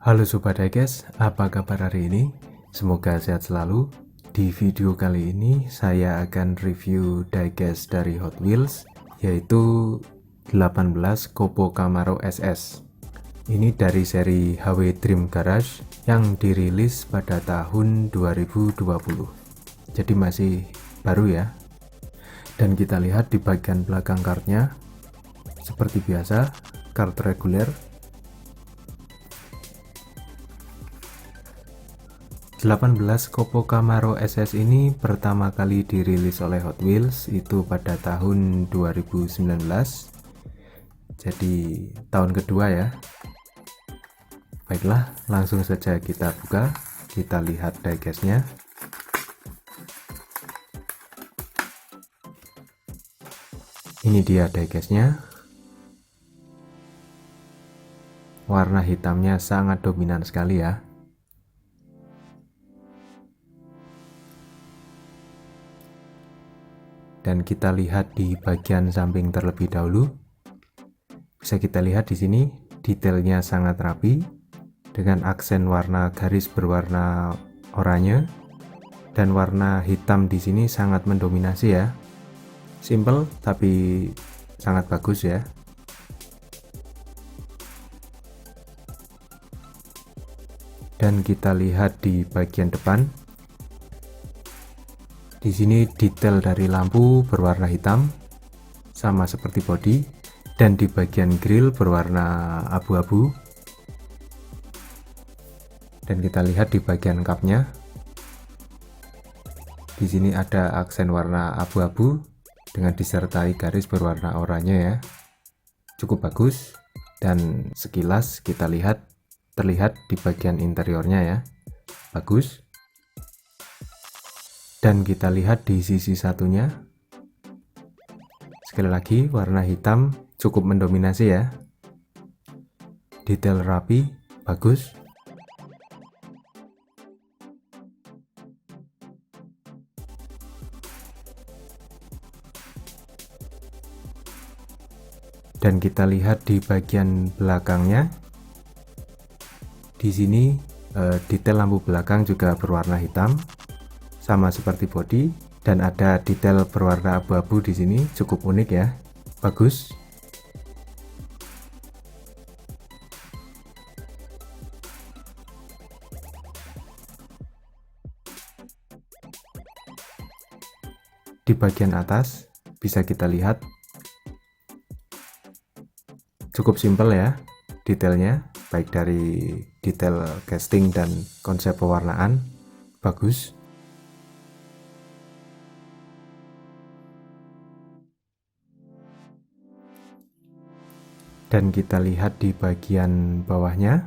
Halo Sobat Diecast, apa kabar hari ini? Semoga sehat selalu. Di video kali ini saya akan review diecast dari Hot Wheels, yaitu 18 Copo Camaro SS. Ini dari seri HW Dream Garage yang dirilis pada tahun 2020. Jadi masih baru ya. Dan kita lihat di bagian belakang kartnya, seperti biasa, kart reguler. 18 Copo Camaro SS ini pertama kali dirilis oleh Hot Wheels itu pada tahun 2019. Jadi tahun kedua ya. Baiklah, langsung saja kita buka, kita lihat diecastnya. Ini dia diecastnya. Warna hitamnya sangat dominan sekali ya. Dan kita lihat di bagian samping terlebih dahulu. Bisa kita lihat di sini detailnya sangat rapi dengan aksen warna garis berwarna oranye dan warna hitam di sini sangat mendominasi ya. Simple tapi sangat bagus ya. Dan kita lihat di bagian depan. Di sini detail dari lampu berwarna hitam, sama seperti bodi, dan di bagian grill berwarna abu-abu. Dan kita lihat di bagian kapnya, di sini ada aksen warna abu-abu dengan disertai garis berwarna oranye ya. Cukup bagus, dan sekilas kita lihat terlihat di bagian interiornya ya, bagus. Dan kita lihat di sisi satunya, sekali lagi warna hitam cukup mendominasi ya, detail rapi, bagus. Dan kita lihat di bagian belakangnya, di sini detail lampu belakang juga berwarna hitam, sama seperti bodi, dan ada detail berwarna abu-abu di sini, cukup unik ya, bagus. Di bagian atas bisa kita lihat cukup simpel ya detailnya, baik dari detail casting dan konsep pewarnaan, bagus. Dan kita lihat di bagian bawahnya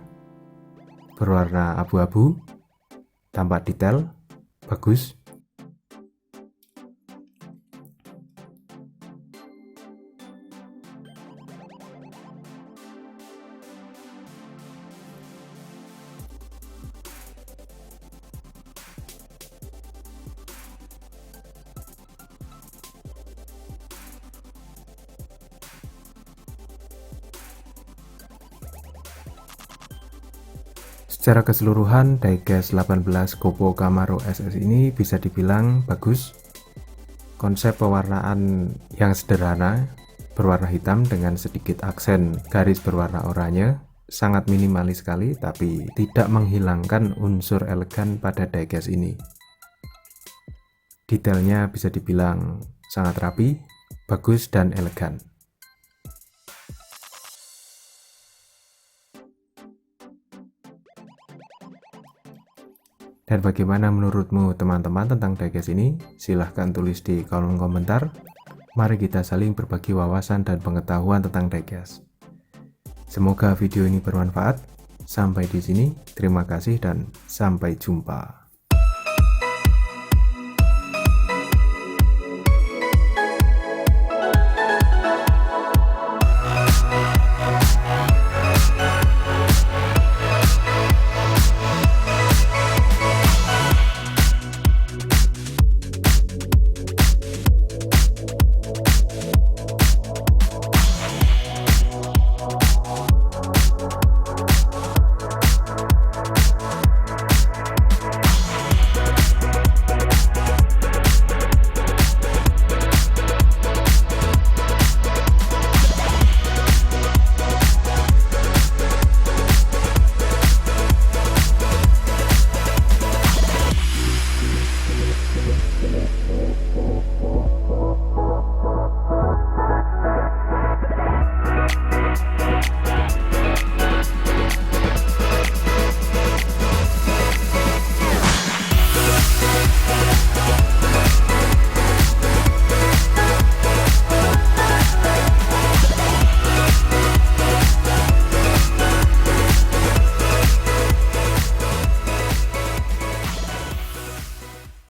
berwarna abu-abu, tampak detail, bagus. Secara keseluruhan, diecast 18 Copo Camaro SS ini bisa dibilang bagus. Konsep pewarnaan yang sederhana, berwarna hitam dengan sedikit aksen garis berwarna oranye, sangat minimalis sekali, tapi tidak menghilangkan unsur elegan pada diecast ini. Detailnya bisa dibilang sangat rapi, bagus, dan elegan. Dan bagaimana menurutmu teman-teman tentang diecast ini? Silahkan tulis di kolom komentar. Mari kita saling berbagi wawasan dan pengetahuan tentang diecast. Semoga video ini bermanfaat. Sampai di sini, terima kasih dan sampai jumpa.